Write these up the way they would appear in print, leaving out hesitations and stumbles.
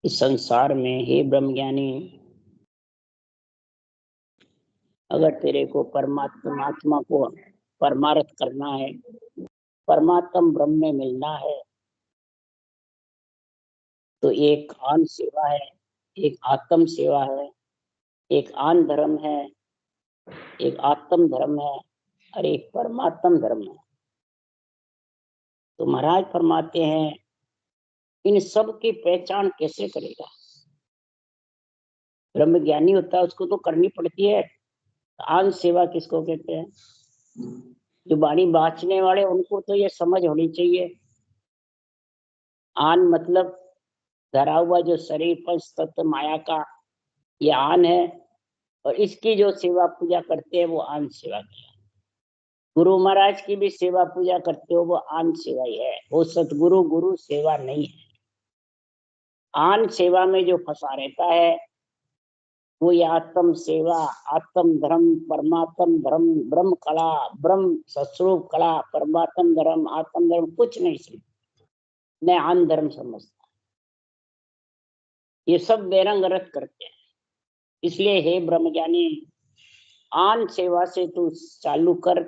इस संसार में हे ब्रह्मज्ञानी, अगर तेरे को परमात्मा को परमार्थ करना है, परमात्म ब्रह्म में मिलना है, तो एक आन सेवा है, एक आत्म सेवा है, एक आन धर्म है, एक आत्म धर्म है और एक परमात्म धर्म है। तो महाराज फरमाते हैं, इन सब की पहचान कैसे करेगा? ब्रह्म ज्ञानी होता है, उसको तो करनी पड़ती है। आन सेवा किसको कहते हैं? जो वाणी बाँचने वाले, उनको तो ये समझ होनी चाहिए। आन मतलब धरा हुआ जो शरीर पंच तत्व माया का, ये आन है, और इसकी जो सेवा पूजा करते हैं वो आन सेवा की है। गुरु महाराज की भी सेवा पूजा करते हो, वो आन सेवा ही है, वो सतगुरु गुरु सेवा नहीं है। आन सेवा में जो फंसा रहता है वो ये आत्म सेवा, आत्म धर्म, परमात्म धर्म, ब्रह्म कला, ब्रह्म सस्वरूप कला, परमात्म धर्म, आत्म धर्म कुछ नहीं समझता, न आन धर्म समझता। ये सब बेरंग रख करते हैं। इसलिए हे ब्रह्मज्ञानी, आन सेवा से तू चालू कर।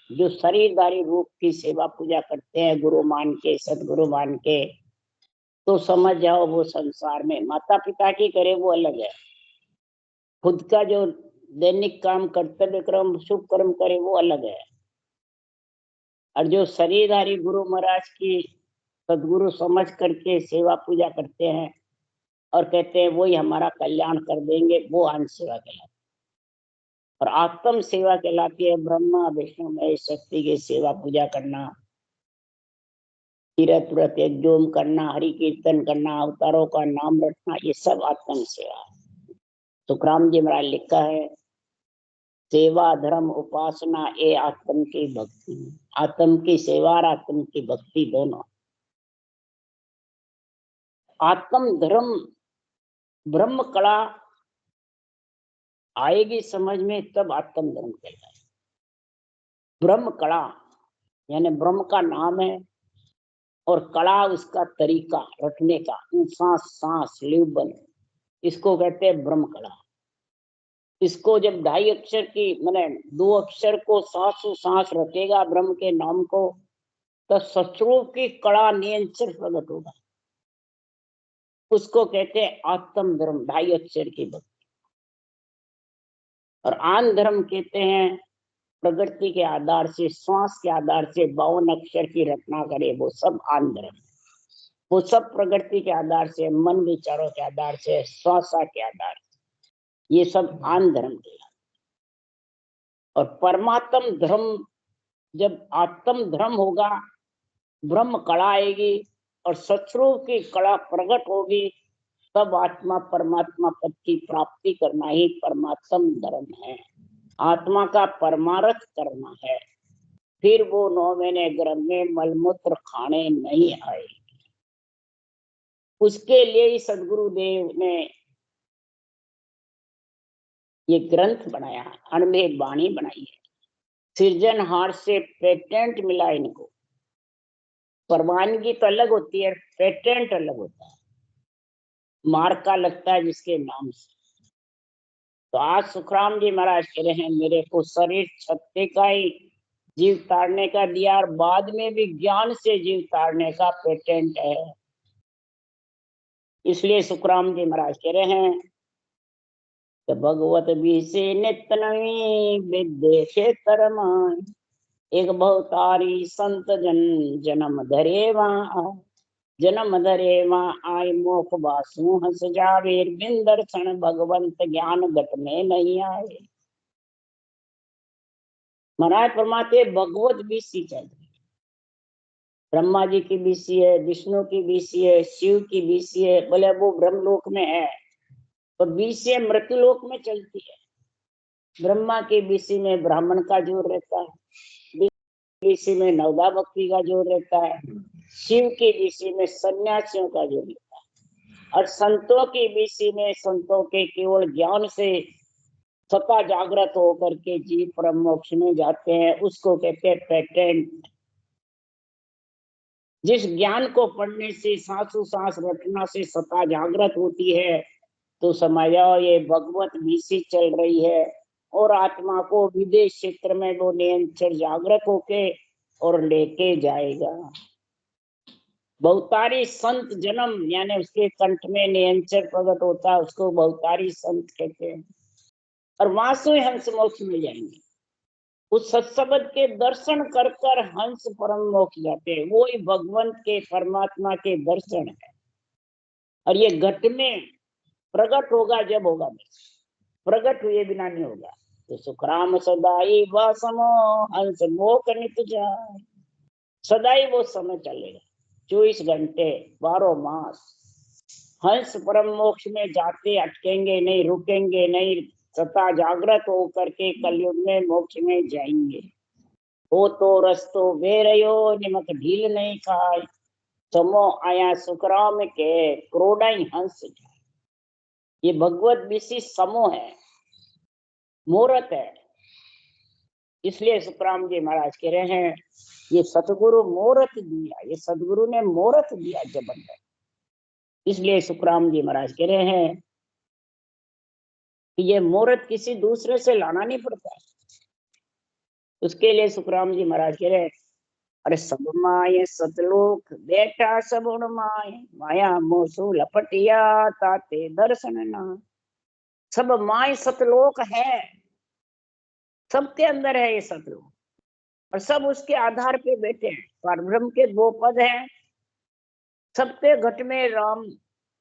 जो शरीरधारी रूप की सेवा पूजा करते हैं गुरु मान के, सदगुरु मान के, तो समझ जाओ वो संसार में माता पिता की करे वो अलग है, खुद का जो दैनिक काम कर्तव्य क्रम शुभ कर्म करे वो अलग है। और जो शरीरधारी गुरु महाराज की सदगुरु समझ करके सेवा पूजा करते हैं और कहते हैं वही हमारा कल्याण कर देंगे, वो आन सेवा कहलाती है। और आत्म सेवा कहलाती है ब्रह्मा विष्णु महेश शक्ति की सेवा पूजा करना, तीरथ व्रत यज्ञोम करना, हरि कीर्तन करना, अवतारों का नाम रटना, ये सब आत्म सेवा है। सुखराम जी महाराज लिखा है, सेवा धर्म उपासना ये आत्म की भक्ति। आत्म की सेवा और आत्म की भक्ति दोनों। आत्म धर्म ब्रह्म कला आएगी समझ में, तब आत्म धर्म कहलाए। ब्रह्म कला यानी ब्रह्म का नाम है और कला उसका तरीका रखने का, सांस सांस लिबन, इसको कहते हैं ब्रह्म कला। इसको जब ढाई अक्षर की मैंने दो अक्षर को सांसों सांस रखेगा ब्रह्म के नाम को, तो सचरूप की कड़ा नियंत्रण प्रकट होगा। उसको कहते हैं आत्म धर्म, ढाई अक्षर की भक्ति। और आन धर्म कहते हैं प्रकृति के आधार से, श्वास के आधार से 52 अक्षर की रचना करे, वो सब आन धर्म। वो सब प्रकृति के आधार से, मन विचारों के आधार से, श्वास के आधार से, ये सब आन धर्म के। और परमात्म धर्म, जब आत्म धर्म होगा, ब्रह्म कला आएगी और सचरूप की कला प्रकट होगी, तब आत्मा परमात्मा पद की प्राप्ति करना ही परमात्म धर्म है। आत्मा का परमार्थ करना है, फिर वो 9 महीने गर्भ में मलमूत्र खाने नहीं आएगी। उसके लिए ही सदगुरुदेव ने ये ग्रंथ बनाया, अणभे वाणी बनाई है। सृजनहार से पेटेंट मिला इनको। परवानगी तो अलग होती है, पेटेंट अलग होता है, मार्का लगता है जिसके नाम से। तो आज सुखराम जी महाराज कह रहे हैं, मेरे को शरीर छत्ते का ही जीव तारने का दिया और बाद में भी ज्ञान से जीव तारने का पेटेंट है। इसलिए सुखराम जी महाराज कह रहे हैं कि भगवत भी से नित्य नवी विद्य क्षेत्र मान, एक बहुतारी संत जन जन्म धरे वहाँ, जन्म धरे वहाँ आय मोख वासु हंस जावेर, बिन दर्शन भगवंत ज्ञान घट में नहीं आए। महाराज फरमाते भगवत बीसी चल, ब्रह्मा जी की बीसी है, विष्णु की बीसी है, शिव की बीसी है, बोले वो ब्रह्मलोक में है, तो बीसी मृत्युलोक में चलती है। ब्रह्मा की बीसी में ब्राह्मण का जोर रहता है, बीसी में नवदा भक्ति का जोर रहता है, शिव की बीसी में सन्यासियों का जोर रहता है, और संतों की बीसी में संतों के केवल ज्ञान से सता जागृत होकर के जीव परम मोक्ष में जाते हैं, उसको कहते हैं पेटेंट। जिस ज्ञान को पढ़ने से सांसों सांस रटना से सत्ता जागृत होती है, तो समझो ये भगवत बीसी चल रही है और आत्मा को विदेश क्षेत्र में वो नियंत्रण जागृत होके और लेके जाएगा। बहुतारी संत जन्म यानी उसके कंठ में नियंत्रण प्रकट होता है, उसको बहुतारी संत कहते हैं। और वहां से हंस मोक्ष में जाएंगे। उस सत्सबद के दर्शन कर कर हंस परम मोक्ष जाते हैं। वो ही भगवंत के परमात्मा के दर्शन है। और ये घट में प्रकट होगा जब होगा, प्रकट हुए बिना नहीं होगा। तो सुखराम सदाई वासमो हंस मोक नित जाए। सदाई वो समय चलेगा, 24 घंटे 12 मास हंस परम मोक्ष में जाते अटकेंगे नहीं, रुकेंगे नहीं, सता जागृत होकर के कलयुग में मोक्ष में जाएंगे। हो तो रस्तो बेरयो निमक ढील नहीं खाए, समो आया सुखराम के क्रोडाई हंस जाए। ये भगवत विशि समूह है, मूर्त है। इसलिए सुखराम जी महाराज कह रहे हैं ये सतगुरु मूर्त दिया, ये सतगुरु ने मूर्त दिया जबरदस्त। इसलिए सुखराम जी महाराज कह रहे हैं कि ये मूर्त किसी दूसरे से लाना नहीं पड़ता। उसके लिए सुखराम जी महाराज कह रहे हैं अरे सब माये सतलोक बैठा सब माये, माया मोसू लपटिया ताते दर्शन ना। सब माय सतलोक है, सबके अंदर है ये सतलोक, और सब उसके आधार पे बैठे हैं। परब्रह्म के 2 पद हैं, सबके घट में राम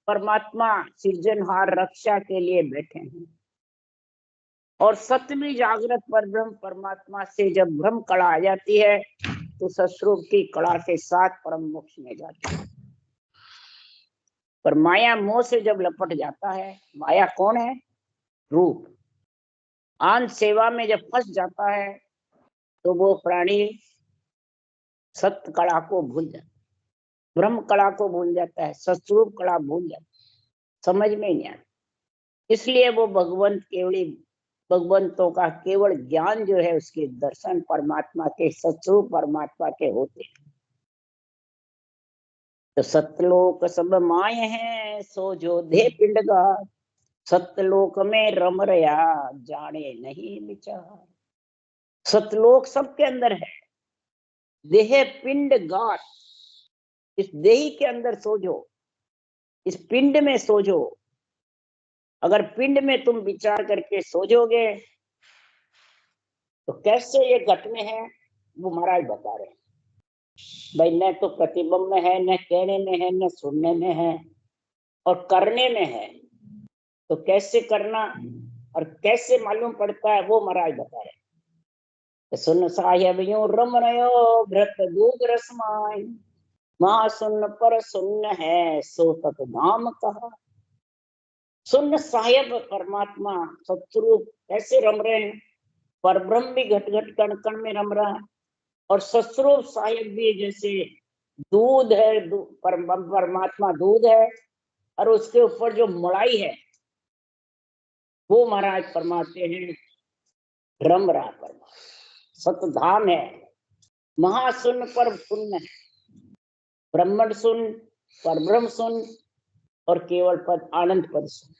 परमात्मा सृजनहार रक्षा के लिए बैठे हैं। और सतमी जागृत परब्रह्म परमात्मा से जब ब्रह्म कला आ जाती है तो सस्वरूप की कला के साथ परम मोक्ष में जाती है। पर माया मोह से जब लपट जाता है, माया कौन है? रूप। आन सेवा में जब फंस जाता है तो वो प्राणी सत्य कला को भूल जाता है, ब्रह्म कला को भूल जाता है, सस्वरूप कला भूल जाता है, समझ में नहीं आता। इसलिए वो भगवंतों का केवल ज्ञान जो है उसके दर्शन परमात्मा के सच्चरूप परमात्मा के होते हैं। तो सतलोक सब माय है सो जो दे पिंड का, सतलोक में रम रया जाने नहीं विचार। सतलोक सबके अंदर है, देह पिंड गाठ, इस देही के अंदर सोजो, इस पिंड में सोजो। अगर पिंड में तुम विचार करके सोजोगे तो कैसे ये घट में है वो महाराज बता रहे हैं। भाई न तो प्रतिबिंब में है, न कहने में है, न सुनने में है, और करने में है। तो कैसे करना और कैसे मालूम पड़ता है वो महाराज बता रहे हैं। सुन साहेब यूं रम रयो व्रत दूध रसमाय, मां सुन पर सुन है सो तत धाम कहा। सुन साहेब परमात्मा सतरूप कैसे रम रहे हैं, परब्रह्म भी घट घट कण कण में रम रहा है, और सस्वरूप साहेब भी जैसे दूध है, परमात्मा दूध है, और उसके ऊपर जो मलाई है वो महाराज फरमाते हैं रम रहा परमात्मा, सतधाम है। महासुन पर सुन है, ब्रह्मण सुन, परब्रह्म सुन, और केवल पद आनंद पद सुन।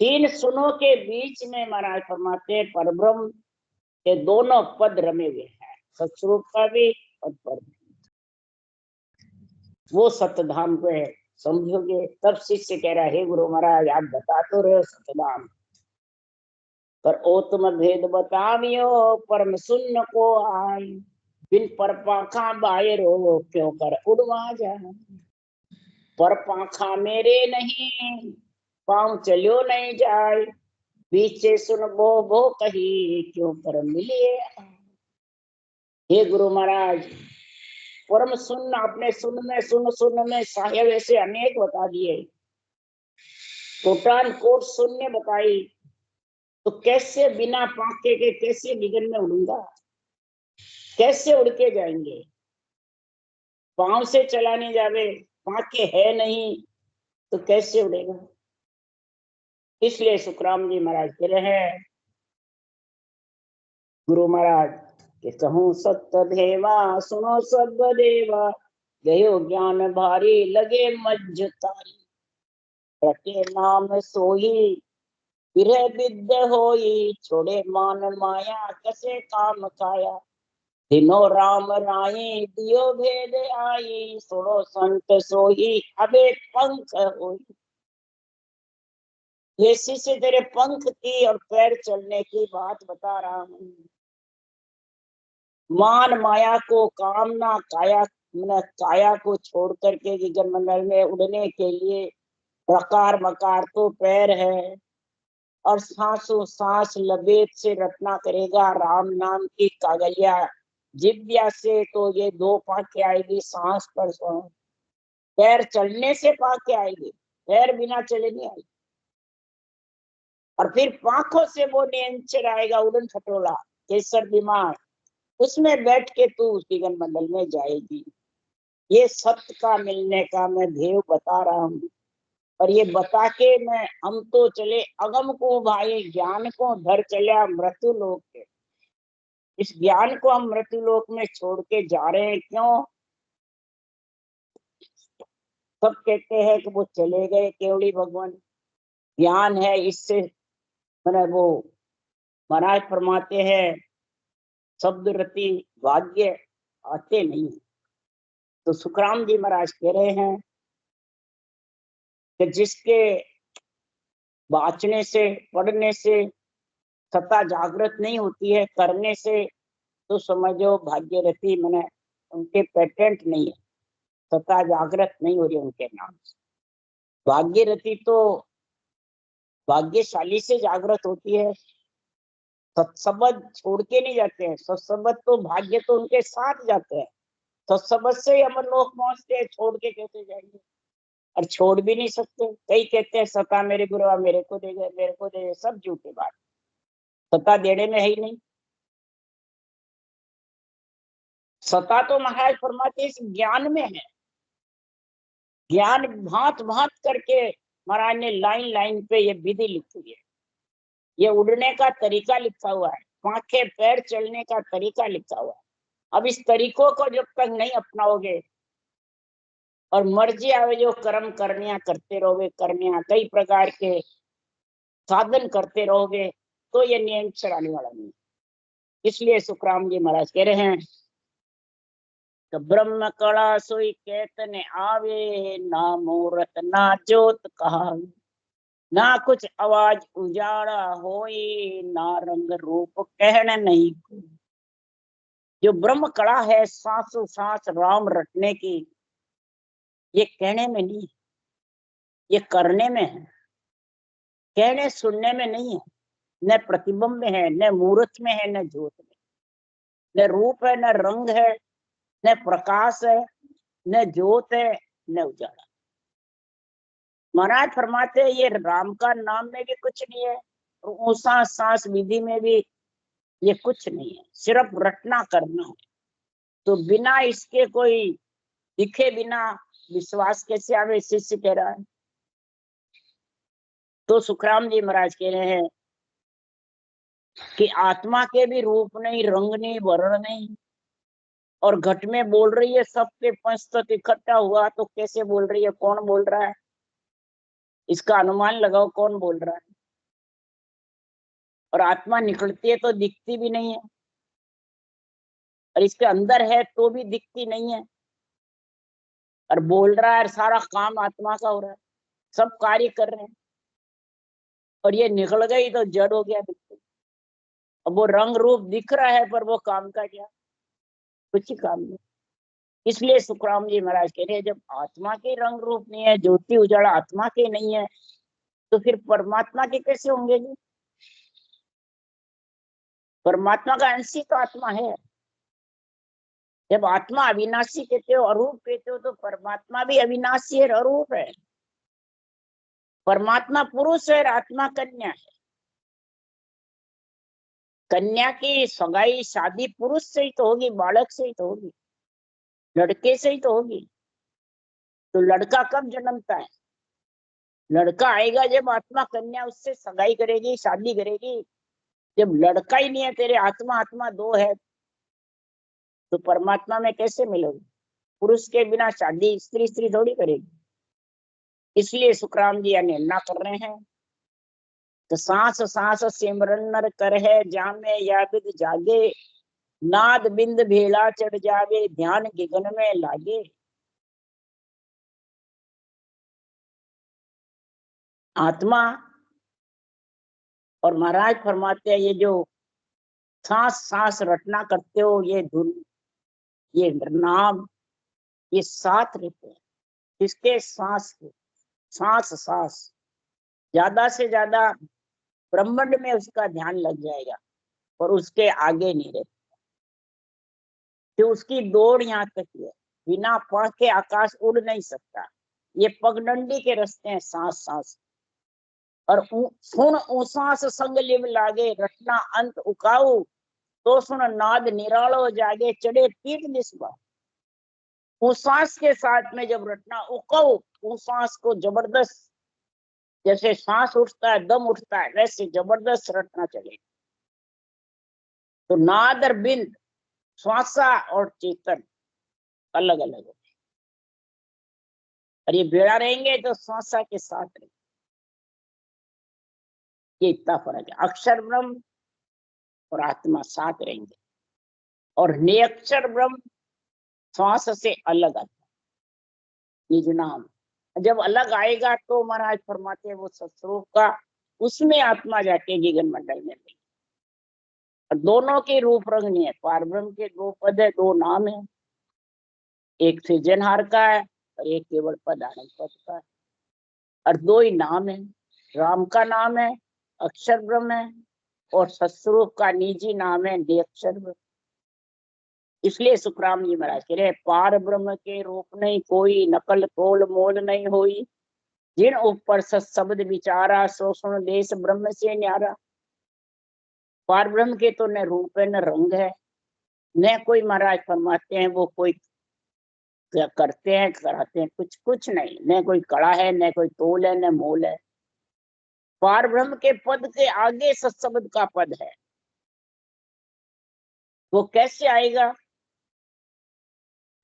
3 सुनों के बीच में महाराज फरमाते हैं परब्रह्म के दोनों पद रमे हुए हैं, सत्स्वरूप का भी और परब्रह्म। वो सतधाम को है, समझोगे तब शिष्य कह रहा है गुरु महाराज आप बता तो रहे हो सतधाम, पर ओतम भेद बतावियो परम सुन्न को आय, बिन पर पाखा बायरो क्यों कर उड़वा जाए। पर पाखा मेरे नहीं पाँव चलियो नहीं जाए, बीचे सुन बो कही क्यों पर मिलिए। हे गुरु महाराज परम सुन, अपने सुन में साहेब ऐसे अनेक बता दिए, कोटान कोट शून्य बताई, तो कैसे बिना पाके के कैसे निगन में उड़ूंगा, कैसे उड़ के जाएंगे। पांव से चलाने जावे, पाके है नहीं तो कैसे उड़ेगा। इसलिए सुखराम जी महाराज कह रहे हैं गुरु महाराज कि कहूं सत्य देवा सुनो सब देवा, गयो ज्ञान भारी लगे मज्ज तारी, रटे नाम सोई विरह विद्य होई, छोड़े मान माया कसे काम काया, दिनो राम राई दियो भेद आई, सुनो संत सोई अबे पंख होई। जैसे से तेरे पंख की और पैर चलने की बात बता रहा हूँ। मान माया को कामना काया, काया को छोड़ करके गगन मंडल में उड़ने के लिए प्रकार मकार तो पैर है, और सांसों सांस लबेट से रटना करेगा राम नाम की कागलिया जिव्या से, तो ये दो पाके आएगी सांस पर सांस। पैर चलने से पाके आएगी, पैर बिना चले नहीं आएगी। और फिर पाखों से वो नियंचर आएगा उड़न खटोला केसर दिमाग, उसमें बैठ के तू उस गगन मंडल में जाएगी। ये सत्य का मिलने का मैं ध्येय बता रहा हूँ। और ये बता के मैं हम तो चले अगम को भाई, ज्ञान को धर चले मृत्यु लोक के। इस ज्ञान को हम मृत्यु लोक में छोड़ के जा रहे हैं, क्यों? सब कहते हैं कि वो चले गए केवड़ी भगवान, ज्ञान है इससे मैंने वो महाराज फरमाते हैं शब्द रति भाग्य आते नहीं। तो सुखराम जी महाराज कह रहे हैं कि जिसके बाँचने से पढ़ने से सत्ता जागृत नहीं होती है, करने से तो समझो भाग्यरथी मैंने उनके पेटेंट नहीं है, सत्ता जागृत नहीं हो रही उनके नाम से। भाग्यरथी तो भाग्यशाली से जागृत होती है, सत्सबद छोड़ के नहीं जाते हैं। सत्सबद तो भाग्य तो उनके साथ जाते हैं, सत्सबद से ही अमर लोक पहुंचते हैं, छोड़ के कैसे जाएंगे? और छोड़ भी नहीं सकते। कई कहते हैं सत्ता मेरे गुरुआ मेरे को दे गए, मेरे को दे गए, सब झूठी बात। सत्ता देने में है ही नहीं। सत्ता तो महाराज फरमाते इस ज्ञान में है। ज्ञान भांत भांत करके महाराज ने लाइन लाइन पे ये विधि लिखी है, ये उड़ने का तरीका लिखा हुआ है, पांखे पैर चलने का तरीका लिखा हुआ है। अब इस तरीकों को जब तक नहीं अपनाओगे और मर्जी आवे जो कर्म करनिया करते रहोगे, करनिया कई प्रकार के साधन करते रहोगे, तो ये नियंत्रण आने वाला नहीं। इसलिए सुखराम जी महाराज कह रहे हैं तो ब्रह्म कला सोई केतने आवे, ना मूर्त ना जोत कहा, ना कुछ आवाज उजाड़ा होई, ना रंग रूप कहने नहीं को। जो ब्रह्म कला है सांसों सांस राम रटने की, ये कहने में नहीं, ये करने में है। कहने सुनने में नहीं है, न प्रतिबिंब में है, न मूर्त में है, न ज्योत में, न रूप है, न रंग है, न प्रकाश है, न ज्योत है, न उजाला। महाराज फरमाते हैं ये राम का नाम में भी कुछ नहीं है, और ऊंसा सांस विधि में भी ये कुछ नहीं है, सिर्फ रटना करना है। तो बिना इसके कोई दिखे बिना विश्वास कैसे आवे? शिष्य कह रहा है। तो सुखराम जी महाराज कह रहे हैं कि आत्मा के भी रूप नहीं, रंग नहीं, वर्ण नहीं, और घट में बोल रही है सबके पंच तत्व इकट्ठा हुआ, तो कैसे बोल रही है? कौन बोल रहा है? इसका अनुमान लगाओ कौन बोल रहा है। और आत्मा निकलती है तो दिखती भी नहीं है, और इसके अंदर है तो भी दिखती नहीं है, और बोल रहा है, सारा काम आत्मा का हो रहा है, सब कार्य कर रहे हैं, और ये निकल गई तो जड़ हो गया बिल्कुल। अब वो रंग रूप दिख रहा है पर वो काम का क्या? कुछ ही काम नहीं। इसलिए सुखराम जी महाराज कह रहे हैं जब आत्मा के रंग रूप नहीं है, ज्योति उजाला आत्मा के नहीं है, तो फिर परमात्मा के कैसे होंगे जी? परमात्मा का अंश ही तो आत्मा है। जब आत्मा अविनाशी कहते हो, अरूप कहते हो, तो परमात्मा भी अविनाशी है, अरूप है। परमात्मा पुरुष है, आत्मा कन्या है। कन्या की सगाई शादी पुरुष से ही तो होगी, बालक से ही तो होगी, लड़के से ही तो होगी। तो लड़का कब जन्मता है? लड़का आएगा जब आत्मा कन्या उससे सगाई करेगी, शादी करेगी। जब लड़का ही नहीं है, तेरे आत्मा आत्मा दो है, तो परमात्मा में कैसे मिलोगे? पुरुष के बिना शादी स्त्री स्त्री थोड़ी करेगी। इसलिए सुखराम जी अन्ना कर रहे हैं। तो सांस सांस सिमरन नर कर है, जामे याबिद जागे, नाद बिंद भेला चढ़ जावे, ध्यान गगन में लागे। आत्मा और महाराज फरमाते हैं, ये जो सांस सांस रटना करते हो, ये धुन, ये नाम, ये साथ रहते हैं। इसके सांस को, सांस सांस ज्यादा से ज्यादा ब्रह्मांड में उसका ध्यान लग जाएगा और उसके आगे नहीं रहता। तो उसकी दौड़ यहाँ तक है, बिना पंख के आकाश उड़ नहीं सकता। ये पगडंडी के रास्ते हैं सांस सांस। और सुन उसास संग लिव लागे, रटना अंत उकाऊ, तो सुन नाद निरालो जागे, चढ़े पीठ निस्बा। उसास के साथ में जब रटना उकाऊ, उसास को जबरदस्त, जैसे सांस उठता है, दम उठता है, वैसे जबरदस्त रटना चले। तो नाद और बिंद, श्वासा और चेतन अलग अलग होते, और ये बेड़ा रहेंगे तो श्वासा के साथ रहेंगे। ये इतना फर्क है। अक्षर ब्रह्म और आत्मा साथ रहेंगे, और निरक्षर ब्रह्म श्वास से अलग आता है, निज नाम। जब अलग आएगा तो महाराज फरमाते हैं वो सत्स्वरूप का, उसमें आत्मा जाके गगन मंडल में मिले। और दोनों के रूप रंग नहीं है। पारब्रह्म के दो पद है, दो नाम है, एक सृजनहार का है और एक केवल पद आनंद पद का है। और दो ही नाम है, राम का नाम है अक्षर ब्रह्म है, और सत्स्वरूप का निजी नाम है निरक्षर ब्रह्म। इसलिए सुखराम जी महाराज कह रहे, पार ब्रह्म के रूप नहीं कोई, नकल तोल मोल नहीं होई, जिन ऊपर सत्शब्द विचारा, सो सुन देश ब्रह्म से न्यारा। पार ब्रह्म के तो न रूप है न रंग है, न कोई महाराज फरमाते हैं वो कोई करते हैं कराते हैं, कुछ कुछ नहीं, न कोई कड़ा है, न कोई तोल है, न मोल है। पार ब्रह्म के पद के आगे सत्शब्द का पद है। वो कैसे आएगा?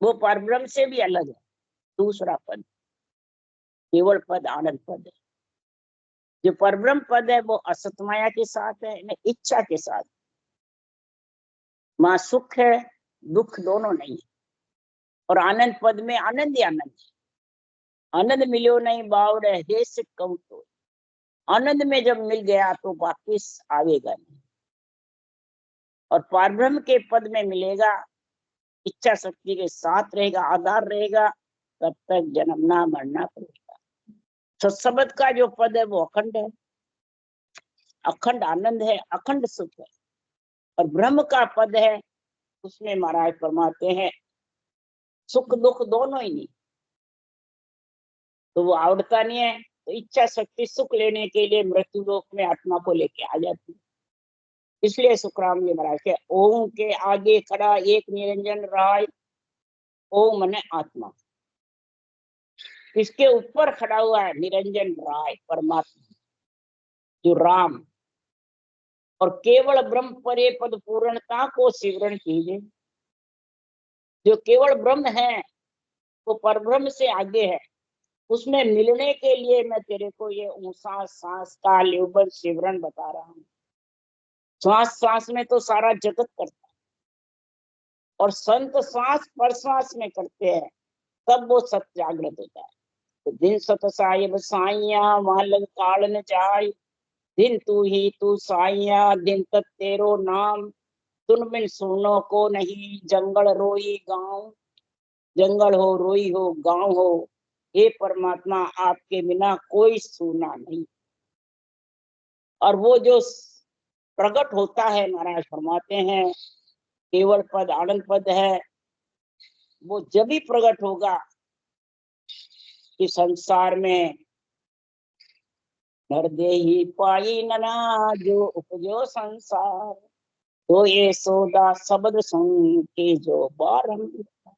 वो पार ब्रह्म से भी अलग है, दूसरा पद, केवल पद आनंद पद है। जो परब्रह्म पद है वो असत माया के साथ है, न इच्छा के साथ। मां सुख है, दुख दोनों नहीं है। और आनंद पद में आनंद ही आनंद है। आनंद मिलो नहीं बावड़े, हे से कहूं तो। आनंद में जब मिल गया तो वापिस आवेगा नहीं। और पारब्रह्म के पद में मिलेगा, इच्छा शक्ति के साथ रहेगा, आधार रहेगा, तब तक जन्मना मरना पड़ेगा। सत्सबद का जो पद है वो अखंड है, अखंड आनंद है, अखंड सुख है। और ब्रह्म का पद है, उसमें महाराज फरमाते हैं सुख दुख दोनों ही नहीं। तो वो आवड़ता नहीं है, तो इच्छा शक्ति सुख लेने के लिए मृत्यु लोक में आत्मा को लेके आ जाती है। इसलिए सुखराम जी महाराज के ओम के आगे खड़ा एक निरंजन राय, ओम मने आत्मा, इसके ऊपर खड़ा हुआ है निरंजन राय परमात्मा, जो राम। और केवल ब्रह्म परे पद पूर्णता को सिमरण कीजिए। जो केवल ब्रह्म है वो परब्रह्म से आगे है, उसमें मिलने के लिए मैं तेरे को ये ऊंसा सांस का लेवल सिमरण बता रहा हूँ। श्वास श्वास में तो सारा जगत करता है, और संत श्वास पर श्वास में करते हैं, तब वो सत्य जागृत होता है। तो दिन सत साहिब साइया वहां लग काल न जाय, दिन तू ही तू साइया दिन तक तेरो नाम, तुन बिन सुनो को नहीं जंगल रोई गांव, जंगल हो रोई हो गांव हो, हे परमात्मा आपके बिना कोई सुना नहीं। और वो जो प्रकट होता है, महाराज फरमाते हैं केवल पद आनंद पद है, वो जब ही प्रकट होगा कि संसार में नर दे ही पाई नना, जो उपजो संसार, तो ये सोदा शब्द सुन के जो बारंबार।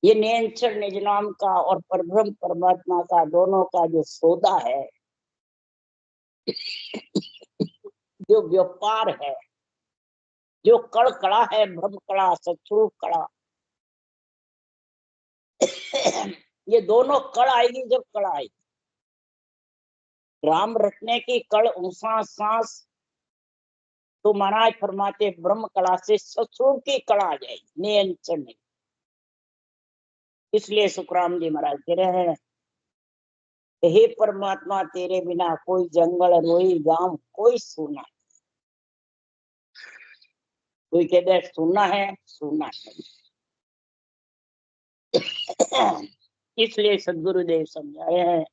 ये निरंतर निज नाम का और परब्रह्म परमात्मा का दोनों का जो सौदा है, जो व्यापार है, जो कड़ कड़ा है, ब्रह्म कड़ा सत्स्वरूप कड़ा, ये दोनों कड़ आएगी जब कड़ आएगी, राम रटने की कड़ ऊंसा सांस, तो महाराज फरमाते ब्रह्म कला से ससुर की कड़ा आ जाएगी, नियंत्रण नहीं। इसलिए सुखराम जी महाराज कह रहे हैं, हे परमात्मा तेरे बिना कोई जंगल रोई गांव कोई सुना, कोई कहते हैं सुना है सुना है। इसलिए सदगुरुदेव समझाए हैं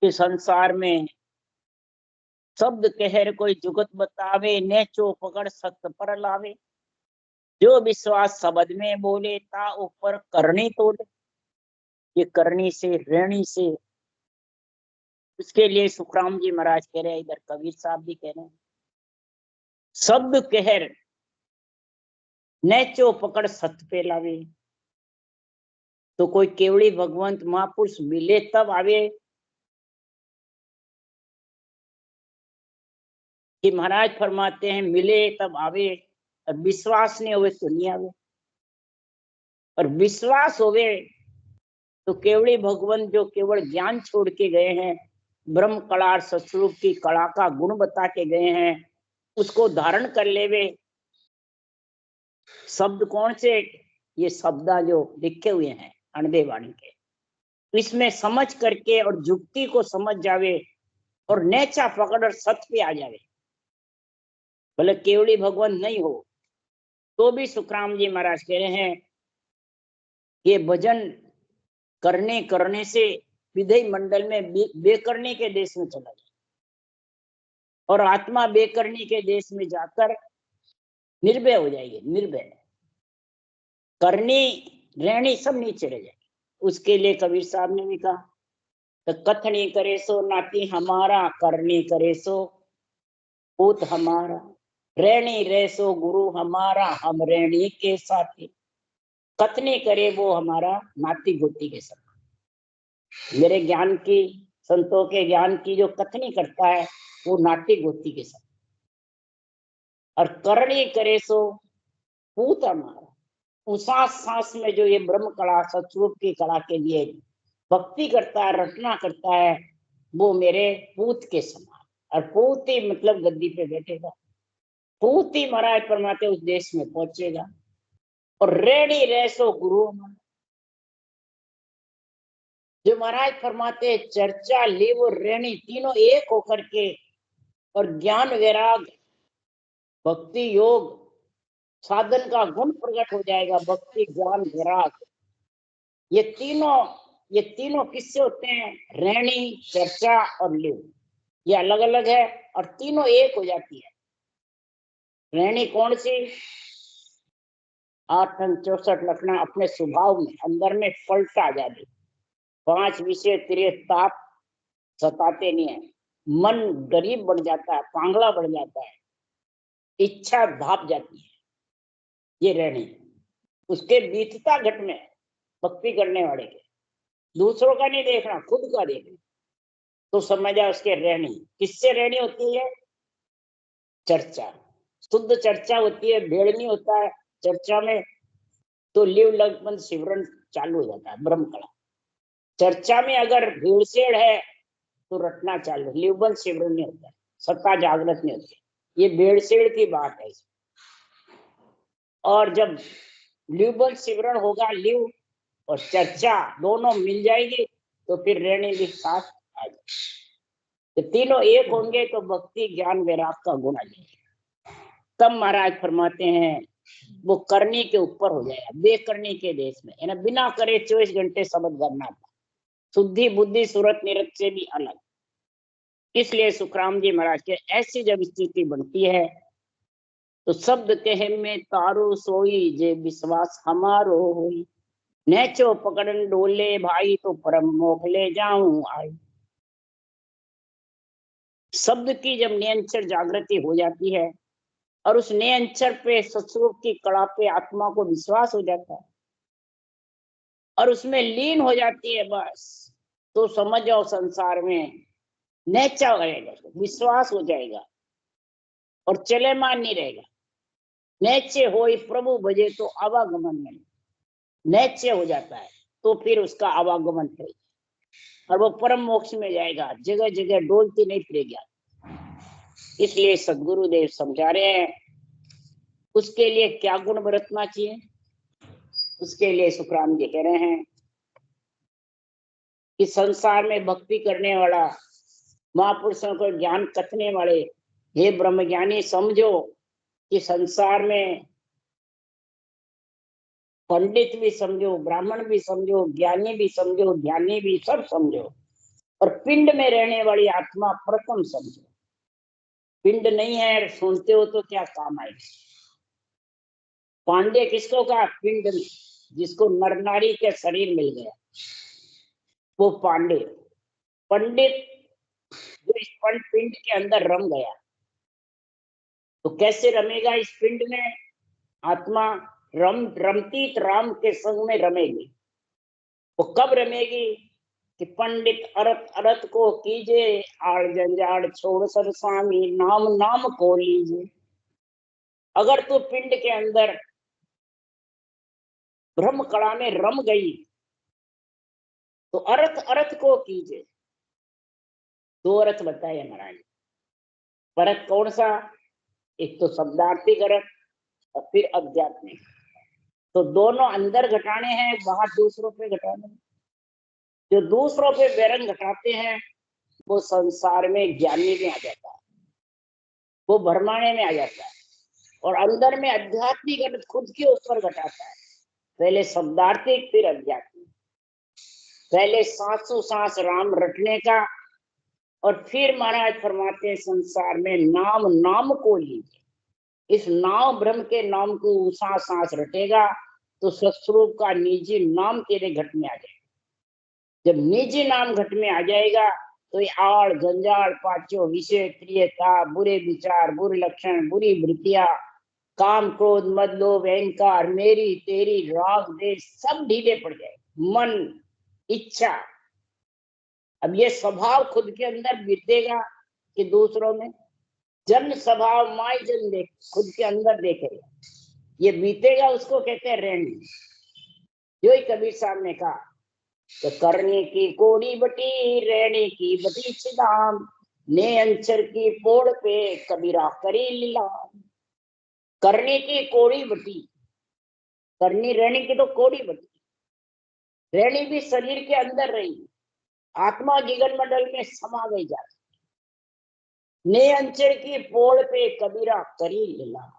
कि संसार में शब्द कहर कोई जुगत बतावे, नेचो पकड़ सत्य पर लावे, जो विश्वास शब्द में बोले ता ऊपर करनी तोले। ये करनी से रहनी से, उसके लिए सुखराम जी महाराज कह रहे हैं, इधर कबीर साहब भी कह रहे हैं, शब्द कहर नेचो पकड़ सत्य पे लावे। तो कोई केवड़ी भगवंत महापुरुष मिले तब आवे कि महाराज फरमाते हैं मिले तब आवे, और विश्वास नहीं होवे तो नहीं आवे। और विश्वास होवे तो केवड़ी भगवंत जो केवल ज्ञान छोड़ के गए हैं, ब्रह्म कला और सतस्वरूप की कला का गुण बता के गए हैं, उसको धारण कर लेवे। शब्द कौन से? ये शब्द जो लिखे हुए हैं अणदे वाणी के, इसमें समझ करके और जुक्ति को समझ जावे और नेचा पकड़ और सत्य पे आ जावे। भले केवड़ी भगवंत नहीं हो तो भी सुखराम जी महाराज कह रहे हैं, ये भजन करने करने से विधेय मंडल में बेकरनी के देश में चला जाए, और आत्मा बेकरनी के देश में जाकर निर्भय हो जाएगी। निर्भय करनी रहनी सब नीचे रह जाएगी। उसके लिए कबीर साहब ने भी कहा, तो कथनी करे सो नाती हमारा, करनी करे सो पूत हमारा, रहनी रह सो गुरु हमारा, हम रहनी के साथी। कथनी करे वो हमारा नाती गोती के साथ। मेरे ज्ञान की, संतों के ज्ञान की जो कथनी करता है वो नाती गोती के साथ। और करनी करे सो पूत हमारा, उसास सांस में जो ये ब्रह्म कला सतस्वरूप की कला के लिए भक्ति करता है, रचना करता है, वो मेरे पूत के समान। और पूत ही मतलब गद्दी पे बैठेगा, पूत ही महाराज परमात्मा उस देश में पहुंचेगा। और रेडी रैसो गुरु, जो महाराज फरमाते चर्चा लिव और रेणी तीनों एक होकर के, और ज्ञान वैराग भक्ति योग साधन का गुण प्रकट हो जाएगा। भक्ति ज्ञान वैराग ये तीनों किससे होते हैं? रेणी चर्चा और लिव, ये अलग अलग है और तीनों एक हो जाती है। रेणी कौन सी? 8 अंग 64 लक्षण अपने स्वभाव में अंदर में पलटा जाती, 5 विषय तेरे ताप सताते नहीं है, मन गरीब बढ़ जाता है, पांगला बढ़ जाता है, इच्छा भाप जाती है, ये रहनी। उसके बीतता घट में भक्ति करने वाले के, दूसरों का नहीं देखना, खुद का देखना, तो समझा उसके रहनी। किससे रहनी होती है? चर्चा, शुद्ध चर्चा होती है, भेड़ नहीं होता है चर्चा में, तो लिव लगन सिमरन चालू हो जाता है ब्रह्म कला। चर्चा में अगर भीड़सेड़ है तो रटना चालू, लिवबंद सिमरन नहीं होता है, सत्ता जागृत नहीं होती, ये भेड़सेड़ की बात है। और जब लिवबंद सिमरन होगा, लिव और चर्चा दोनों मिल जाएगी, तो फिर रहने भी साथ आ जाएगी। तो तीनों एक होंगे तो भक्ति ज्ञान वैराग का गुण आ जाएगा। तब महाराज फरमाते हैं वो करनी के ऊपर हो जाएगा, बेकरनी के देश में, है ना, बिना करे 24 घंटे शब्द करना था, शुद्धि बुद्धि सूरत निरत से भी अलग। इसलिए सुखराम जी महाराज के ऐसी जब स्थिति बनती है तो शब्द कहे में तारो सोई, जे विश्वास हमारो होई, नेचो पकड़न डोले भाई, तो परम मोख ले जाऊं आई। शब्द की जब नियंत्रण जागृति हो जाती है और उस नियंत्रण पे सत्स्वरूप की कला पे आत्मा को विश्वास हो जाता है और उसमें लीन हो जाती है, बस तो समझ जाओ संसार में नेचा रहेगा, विश्वास हो जाएगा और चले मान नहीं रहेगा। नेचे होई प्रभु भजे तो आवागमन नहीं, निश्चय हो जाता है, तो फिर उसका आवागमन है और वो परम मोक्ष में जाएगा, जगह जगह डोलती नहीं फिरेगी। इसलिए सदगुरुदेव समझा रहे हैं उसके लिए क्या गुण बरतना चाहिए। उसके लिए सुखराम जी कह रहे हैं कि संसार में भक्ति करने वाला, महापुरुषों को ज्ञान कथने वाले, हे ब्रह्मज्ञानी समझो कि संसार में पंडित भी समझो, ब्राह्मण भी समझो, ज्ञानी भी समझो, ध्यानी भी, सब समझो, और पिंड में रहने वाली आत्मा प्रथम समझो। पिंड नहीं है, सुनते हो तो क्या काम आएगा। पांडे किसको कहा? पिंड, जिसको नर नारी के शरीर मिल गया वो पांडे। पंडित जो इस पिंड के अंदर रम गया, तो कैसे रमेगा इस पिंड में? आत्मा रमती राम के संग में रमेगी। वो कब रमेगी? कि पंडित अरत अरत को कीजे, आड़ जंजाड़ छोड़ सब स्वामी, नाम नाम को लीजिए। अगर तू पिंड के अंदर ब्रह्म कला में रम गई तो अरत अरत को कीजिए। दो अर्थ बताए महाराज। परत कौन सा? एक तो शब्दार्थिक अर्थ और फिर आध्यात्मिक। तो दोनों अंदर घटाने हैं, बाहर दूसरों पे घटाने हैं। जो दूसरों पे बैरंग घटाते हैं वो संसार में ज्ञानी में आ जाता है, वो भरमाने में आ जाता है, और अंदर में आध्यात्मिक अर्थ खुद के ऊपर घटाता है। पहले शब्दार्थिक फिर आध्यात्मिक। पहले सांसों सांस राम रटने का, और फिर महाराज फरमाते हैं संसार में नाम नाम को लीजिए। इस नाम ब्रह्म के नाम को सांस सांस रटेगा तो स्वस्वरूप का निजी नाम तेरे घट में आ जाएगा। जब निजी नाम घट में आ जाएगा तो ये आड़ जंजाड़ पांचों विषय, प्रियता, बुरे विचार, बुरे लक्षण, बुरी वृत्तियां, काम क्रोध मद लोभ अहंकार, मेरी तेरी, राग देश, सब ढीले पड़ जाए। मन, इच्छा, अब ये स्वभाव खुद के अंदर बीतेगा कि दूसरों में? जन स्वभाव माय जन देख, खुद के अंदर देखेगा, ये बीतेगा, उसको कहते हैं रहनी। जो ही कबीर साहब ने कहा तो करने की कोड़ी बटी, रहने की बटी छिदाम, ने अंचर की पोड़ पे कबीरा करी लीला। करने की कोड़ी बटी, करनी रहने की तो कोड़ी बटी, रहनी भी शरीर के अंदर रही, आत्मा जीवन मंडल में समा गई जाती। ने अंचर की पोड़ पे कबीरा करी लीला।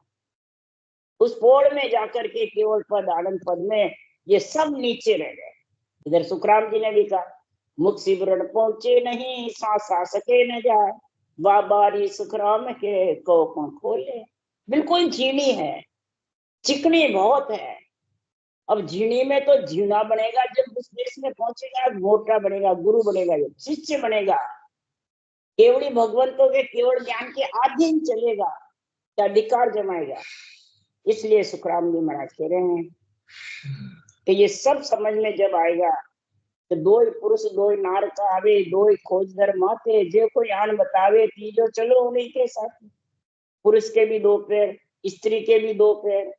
उस पोड़ में जाकर के केवल पद आनंद पद में ये सब नीचे रह गए। इधर सुखराम जी ने भी कहा मुख सिमरन पहुंचे नहीं, सांस आ सके न जाए, बाबारी सुखराम के को खोले। बिल्कुल झीणी है, चिकनी बहुत है। अब झीणी में तो झीना बनेगा जब उस देश में पहुंचेगा, मोटा बनेगा, गुरु बनेगा, शिष्य बनेगा, केवली भगवंतों के केवल ज्ञान के अधीन चलेगा, क्या अधिकार जमाएगा। इसलिए सुखराम जी महाराज कह रहे हैं कि ये सब समझ में जब आएगा तो दो पुरुष दो नार का आवे, दो खोज दर माथे, जो कोई आन बतावे तीजो चलो उन्हीं के साथ। पुरुष के भी दो पैर, स्त्री के भी दो पैर,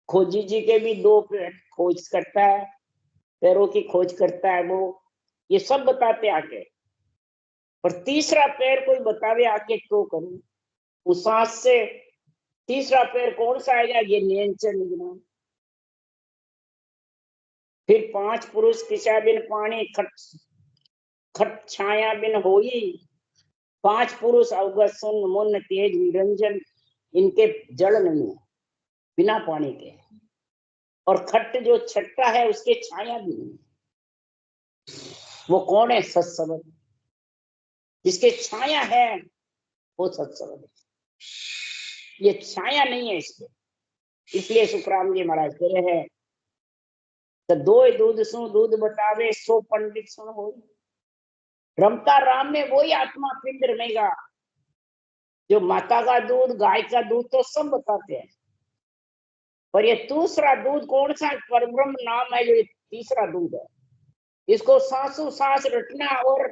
खोजी जी के भी दो पैर, खोज करता है, पैरों की खोज करता है वो, ये सब बताते आके। पर तीसरा पैर कोई बतावे आके तो करूं, उस सांस से तीसरा पैर कौन सा आएगा? ये नियंत्रण निगरान। फिर पांच पुरुष किसा बिन पानी, खट खट छाया बिन होई। पांच पुरुष अवगत सुन मुन तेज निरंजन, इनके जड़ नहीं है बिना पानी के। और खट्ट जो छट्टा है उसके छाया भी नहीं। वो कौन है? सत्संग। जिसके छाया है वो सत्संग है, ये छाया नहीं है इसके। इसलिए सुखराम जी महाराज कह रहे हैं तो दो दूध सु दूध बतावे, सो पंडित सुन हो। रमता राम में वही आत्मा पिंड रमेगा। जो माता का दूध, गाय का दूध तो सब बताते हैं, पर ये दूसरा दूध कौन सा? परब्रह्म नाम है, जो तीसरा दूध है। इसको सांसों सांस रटना, और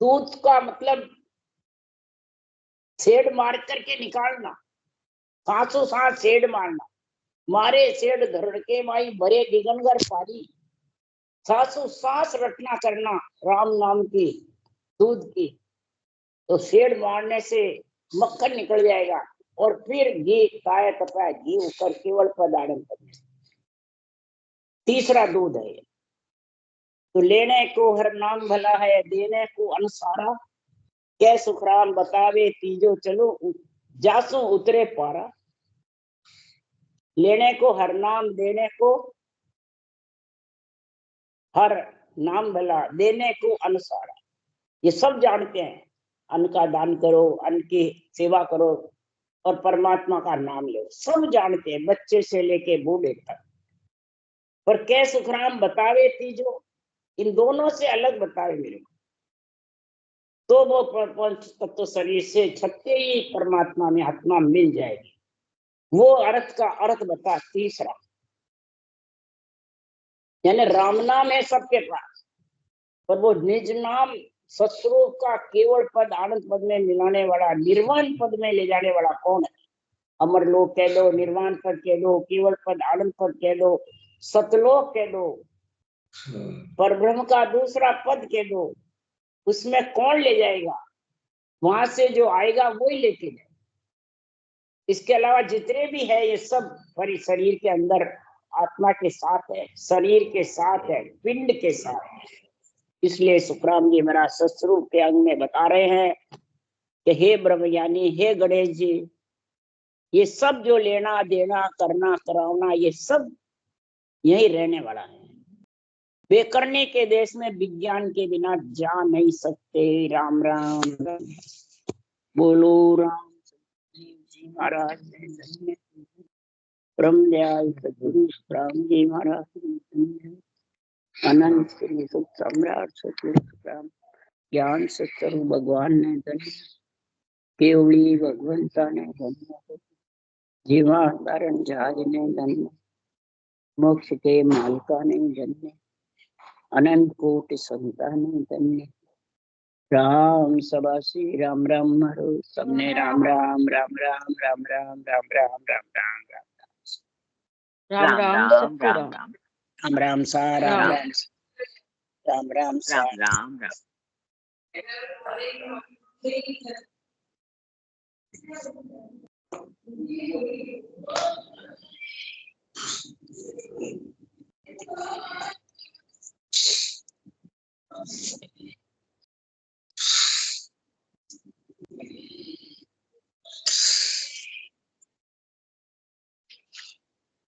दूध का मतलब सेड मार करके निकालना, सांसों सांस सेड मारना। मारे सेठ धड़ के माई भरे दिगंगर पारी, सासू सांस रटना करना राम नाम की दूध की, तो सेठ मारने से मक्खन निकल जाएगा और फिर घी ताया तपाया घी ऊपर केवल पदार्थ करने। तीसरा दूध है। तो लेने को हर नाम भला है, देने को अनसारा, कै सुखराम बतावे तीजो चलो जासू उतरे पारा। लेने को हर नाम, देने को हर नाम भला, देने को अनुसारा, ये सब जानते हैं। अन्न का दान करो, अन्न की सेवा करो और परमात्मा का नाम लो, सब जानते हैं, बच्चे से लेके बूढ़े तक। पर कै सुखराम बतावे तीजो, इन दोनों से अलग बतावे मेरे को, तो वो पंच तत्व शरीर से छत्ते ही परमात्मा में आत्मा मिल जाएगी। वो अर्थ का अर्थ बता तीसरा, यानी राम नाम है सबके पास, पर वो निज नाम सतरूप का केवल पद आनंद पद में मिलाने वाला, निर्वाण पद में ले जाने वाला कौन है? अमर लोक कह दो, निर्वाण पद कह दो, केवल पद आनंद पद कह दो, सतलोक कह दो, पर ब्रह्म का दूसरा पद कह दो, उसमें कौन ले जाएगा? वहां से जो आएगा वो ही लेके जाए। इसके अलावा जितने भी है ये सब हमारी शरीर के अंदर आत्मा के साथ है, शरीर के साथ है, पिंड के साथ है। इसलिए सुखराम जी महाराज सस्वरूप के अंग में बता रहे हैं कि हे ब्रह्मज्ञानी, हे गणेश जी, ये सब जो लेना देना करना कराना ये सब यही रहने वाला है। बेकरने के देश में विज्ञान के बिना जा नहीं सकते। राम राम राम। बोलो राम जी महाराज ने ब्रह्मदयाल सद्गुरु राम जी महाराज अनंत श्री सुख सम्राट सतगुरु ज्ञान सत्संग भगवान ने धन्य, केवली भगवंता ने धन्य, जीवा धारण जहाज ने धन्य, मोक्ष के मालका ने धन्य, अनंत कोटि संता ने धन्य। राम सभा श्री राम राम हरो, सबने राम राम राम राम राम राम राम राम राम राम राम राम सबको राम राम राम सा राम राम राम राम सा राम राम।